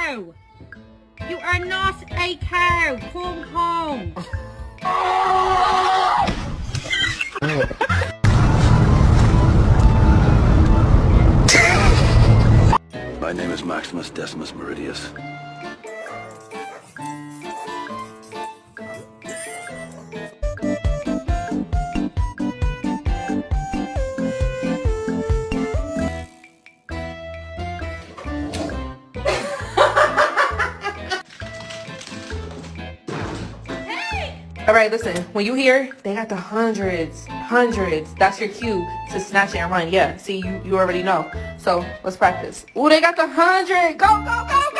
cow. You are not a cow. Come home. My name is Maximus Decimus Meridius. All right, listen, when you hear they got the hundreds, that's your cue to snatch it and run. Yeah, see, you already know. So let's practice. Ooh, they got the 100. Go, go, go,